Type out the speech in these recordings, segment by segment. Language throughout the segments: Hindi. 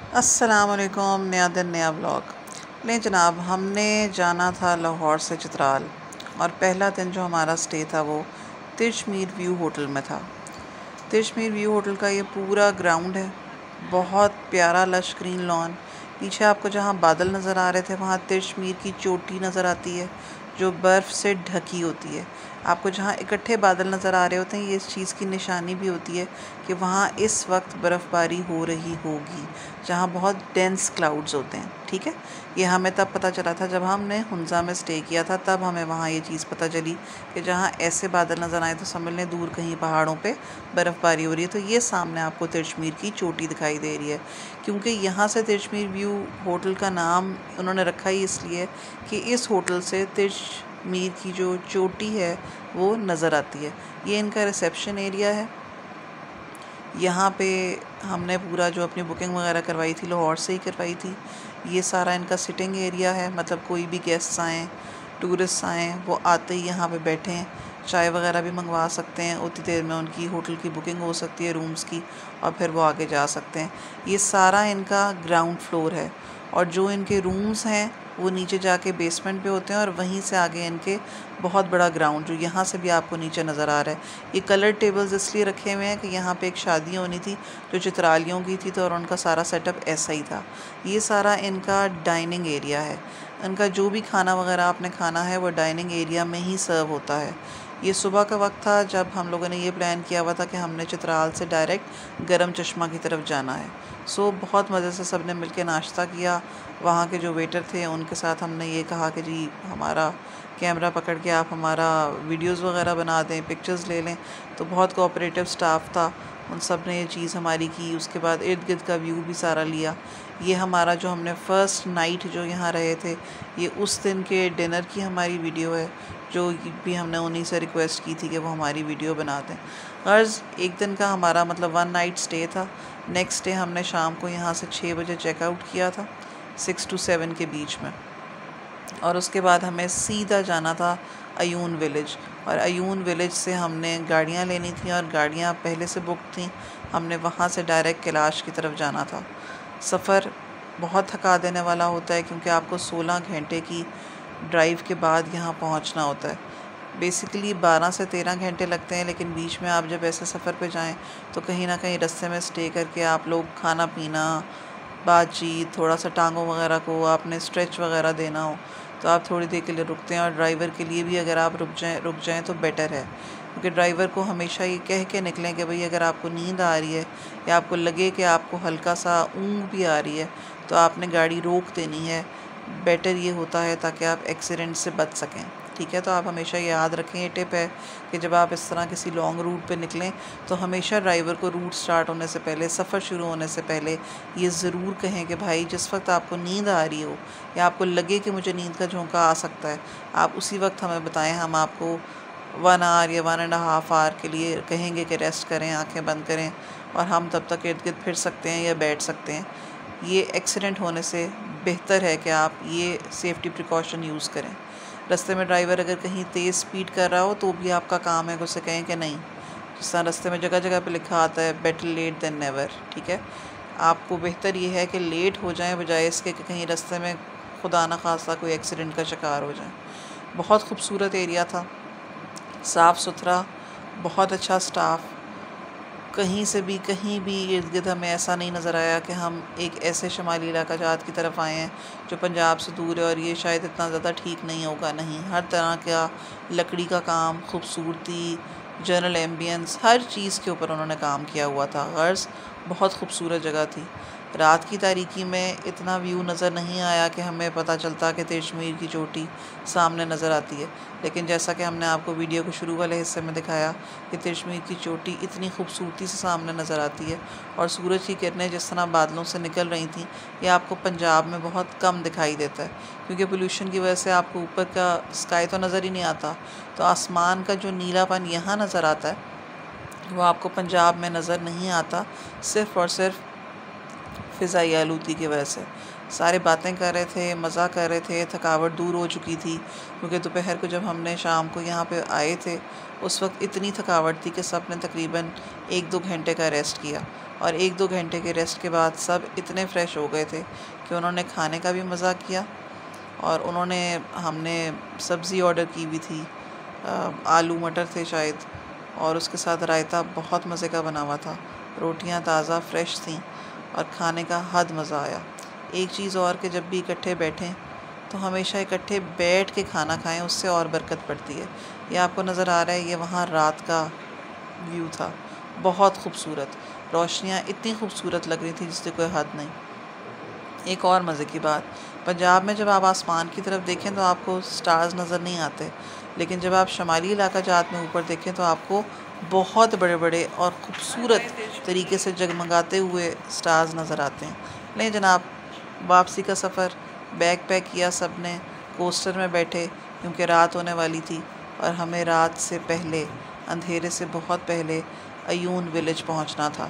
अस्सलामुअलैकुम। नया दिन नया व्लॉग। नहीं जनाब, हमने जाना था लाहौर से चित्राल और पहला दिन जो हमारा स्टे था वो तिशमीर व्यू होटल में था। तिशमीर व्यू होटल का ये पूरा ग्राउंड है, बहुत प्यारा लश ग्रीन लॉन। पीछे आपको जहाँ बादल नज़र आ रहे थे वहाँ तिशमीर की चोटी नज़र आती है जो बर्फ़ से ढकी होती है। आपको जहाँ इकट्ठे बादल नज़र आ रहे होते हैं, ये इस चीज़ की निशानी भी होती है कि वहाँ इस वक्त बर्फ़बारी हो रही होगी, जहाँ बहुत डेंस क्लाउड्स होते हैं। ठीक है, ये हमें तब पता चला था जब हमने हुंज़ा में स्टे किया था, तब हमें वहाँ ये चीज़ पता चली कि जहाँ ऐसे बादल नज़र आए तो समझ लें दूर कहीं पहाड़ों पे बर्फ़बारी हो रही है। तो ये सामने आपको तिशमीर की चोटी दिखाई दे रही है, क्योंकि यहाँ से तिशमीर व्यू होटल का नाम उन्होंने रखा ही इसलिए कि इस होटल से तिशमीर की जो चोटी है वो नज़र आती है। ये इनका रिसेप्शन एरिया है। यहाँ पे हमने पूरा जो अपनी बुकिंग वगैरह करवाई थी लाहौर से ही करवाई थी। ये सारा इनका सिटिंग एरिया है, मतलब कोई भी गेस्ट्स आएँ, टूरिस्ट आएँ, वो आते ही यहाँ पे बैठें, चाय वगैरह भी मंगवा सकते हैं। उतनी देर में उनकी होटल की बुकिंग हो सकती है रूम्स की, और फिर वो आगे जा सकते हैं। ये सारा इनका ग्राउंड फ्लोर है, और जो इनके रूम्स हैं वो नीचे जाके बेसमेंट पे होते हैं, और वहीं से आगे इनके बहुत बड़ा ग्राउंड जो यहाँ से भी आपको नीचे नज़र आ रहा है। ये कलर टेबल्स इसलिए रखे हुए हैं कि यहाँ पे एक शादी होनी थी जो चित्रालियों की थी, तो और उनका सारा सेटअप ऐसा ही था। ये सारा इनका डाइनिंग एरिया है। इनका जो भी खाना वगैरह आपने खाना है वो डाइनिंग एरिया में ही सर्व होता है। ये सुबह का वक्त था जब हम लोगों ने ये प्लान किया हुआ था कि हमने चित्राल से डायरेक्ट गरम चश्मा की तरफ जाना है। सो बहुत मज़े से सब ने मिल के नाश्ता किया। वहाँ के जो वेटर थे उनके साथ हमने ये कहा कि जी हमारा कैमरा पकड़ के आप हमारा वीडियोस वगैरह बना दें, पिक्चर्स ले लें। तो बहुत कोऑपरेटिव स्टाफ था, उन सब ने ये चीज़ हमारी की। उसके बाद इर्द गिर्द का व्यू भी सारा लिया। ये हमारा जो हमने फ़र्स्ट नाइट जो यहाँ रहे थे, ये उस दिन के डिनर की हमारी वीडियो है, जो भी हमने उन्हीं से रिक्वेस्ट की थी कि वो हमारी वीडियो बना दें। गर्ज़ एक दिन का हमारा मतलब 1 नाइट स्टे था। नेक्स्ट डे हमने शाम को यहाँ से 6 बजे चेकआउट किया था, 6 to 7 के बीच में। और उसके बाद हमें सीधा जाना था अयून विलेज, और अयून विलेज से हमने गाड़ियाँ लेनी थी, और गाड़ियाँ पहले से बुक थी। हमने वहाँ से डायरेक्ट कैलाश की तरफ जाना था। सफ़र बहुत थका देने वाला होता है, क्योंकि आपको 16 घंटे की ड्राइव के बाद यहाँ पहुँचना होता है। बेसिकली 12 से 13 घंटे लगते हैं, लेकिन बीच में आप जब ऐसे सफ़र पे जाएं तो कहीं ना कहीं रास्ते में स्टे करके आप लोग खाना पीना, बातचीत, थोड़ा सा टांगों वगैरह को आपने स्ट्रेच वगैरह देना हो तो आप थोड़ी देर के लिए रुकते हैं। और ड्राइवर के लिए भी अगर आप रुक जाएं तो बेटर है, क्योंकि ड्राइवर को हमेशा ये कह के निकलें कि भाई अगर आपको नींद आ रही है या आपको लगे कि आपको हल्का सा ऊँघ भी आ रही है तो आपने गाड़ी रोक देनी है। बेटर ये होता है ताकि आप एक्सीडेंट से बच सकें। ठीक है, तो आप हमेशा ये याद रखें, ये टिप है कि जब आप इस तरह किसी लॉन्ग रूट पे निकलें तो हमेशा ड्राइवर को रूट स्टार्ट होने से पहले, सफ़र शुरू होने से पहले ये ज़रूर कहें कि भाई जिस वक्त आपको नींद आ रही हो या आपको लगे कि मुझे नींद का झोंका आ सकता है, आप उसी वक्त हमें बताएं। हम आपको 1 आवर या 1.5 आवर के लिए कहेंगे कि रेस्ट करें, आँखें बंद करें, और हम तब तक इर्द गिर्द फिर सकते हैं या बैठ सकते हैं। ये एक्सीडेंट होने से बेहतर है कि आप ये सेफ्टी प्रिकॉशन यूज़ करें। रास्ते में ड्राइवर अगर कहीं तेज़ स्पीड कर रहा हो तो भी आपका काम है कि उसे कहें कि नहीं, जिस तरह रास्ते में जगह जगह पे लिखा आता है बेटर लेट देन नेवर। ठीक है, आपको बेहतर ये है कि लेट हो जाएं बजाय इसके कि कहीं रास्ते में खुदा न खास्ता कोई एक्सीडेंट का शिकार हो जाए। बहुत खूबसूरत एरिया था, साफ़ सुथरा, बहुत अच्छा स्टाफ। कहीं भी इर्द गिर्द हमें ऐसा नहीं नज़र आया कि हम एक ऐसे शुमाली इलाका जात की तरफ आए हैं जो पंजाब से दूर है और ये शायद इतना ज़्यादा ठीक नहीं होगा। नहीं, हर तरह का लकड़ी का काम, खूबसूरती, जनरल एम्बियंस, हर चीज़ के ऊपर उन्होंने काम किया हुआ था। गर्ज़ बहुत खूबसूरत जगह थी। रात की तारीकी में इतना व्यू नज़र नहीं आया कि हमें पता चलता कि तिशमीर की चोटी सामने नज़र आती है, लेकिन जैसा कि हमने आपको वीडियो के शुरू वाले हिस्से में दिखाया कि तिशमीर की चोटी इतनी खूबसूरती से सामने नज़र आती है, और सूरज की किरणें जिस तरह बादलों से निकल रही थी, ये आपको पंजाब में बहुत कम दिखाई देता है, क्योंकि पोल्यूशन की वजह से आपको ऊपर का स्काई तो नज़र ही नहीं आता। तो आसमान का जो नीलापन यहाँ नज़र आता है वो आपको पंजाब में नज़र नहीं आता, सिर्फ़ और सिर्फ फ़िज़ाई आलूगी की वजह से। सारे बातें कर रहे थे, मज़ा कर रहे थे, थकावट दूर हो चुकी थी, क्योंकि दोपहर को जब हमने शाम को यहाँ पे आए थे उस वक्त इतनी थकावट थी कि सब ने तकरीबन 1-2 घंटे का रेस्ट किया। और 1-2 घंटे के रेस्ट के बाद सब इतने फ्रेश हो गए थे कि उन्होंने खाने का भी मज़ा किया। और हमने सब्ज़ी ऑर्डर की हुई थी, आलू मटर थे शायद, और उसके साथ रायता बहुत मज़े का बना हुआ था। रोटियां ताज़ा फ्रेश थीं और खाने का हद मज़ा आया। एक चीज़ और कि जब भी इकट्ठे बैठें तो हमेशा इकट्ठे बैठ के खाना खाएं, उससे और बरकत पड़ती है। ये आपको नज़र आ रहा है, ये वहाँ रात का व्यू था, बहुत खूबसूरत। रोशनियाँ इतनी खूबसूरत लग रही थी जिससे कोई हद नहीं। एक और मज़े की बात, पंजाब में जब आप आसमान की तरफ देखें तो आपको स्टार्स नज़र नहीं आते, लेकिन जब आप शुमाली इलाका जात में ऊपर देखें तो आपको बहुत बड़े बड़े और ख़ूबसूरत तरीके से जगमगाते हुए स्टार्स नज़र आते हैं। नहीं जनाब, वापसी का सफ़र बैग पैक किया सब ने, कोस्टर में बैठे क्योंकि रात होने वाली थी और हमें रात से पहले, अंधेरे से बहुत पहले अयून विलेज पहुंचना था।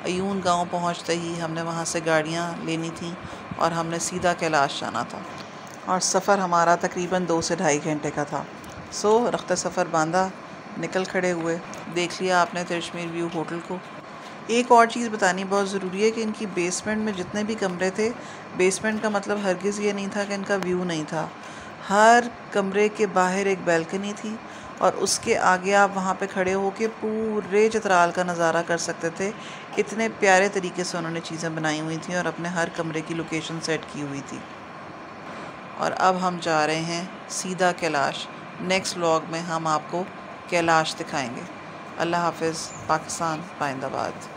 अयून गांव पहुंचते ही हमने वहां से गाड़ियां लेनी थी और हमने सीधा कैलाश जाना था और सफ़र हमारा तकरीबन 2 से ढाई घंटे का था। रख्त सफ़र बांधा, निकल खड़े हुए। देख लिया आपने तिरछमीर व्यू होटल को। एक और चीज़ बतानी बहुत ज़रूरी है कि इनकी बेसमेंट में जितने भी कमरे थे, बेसमेंट का मतलब हरगिज़ ये नहीं था कि इनका व्यू नहीं था। हर कमरे के बाहर एक बैल्कनी थी और उसके आगे आप वहाँ पे खड़े होकर पूरे चित्राल का नज़ारा कर सकते थे। इतने प्यारे तरीके से उन्होंने चीज़ें बनाई हुई थी और अपने हर कमरे की लोकेशन सेट की हुई थी। और अब हम जा रहे हैं सीधा कैलाश। नेक्स्ट व्लॉग में हम आपको कैलाश दिखाएंगे। अल्लाह हाफ़िज़। पाकिस्तान पाइंदाबाद।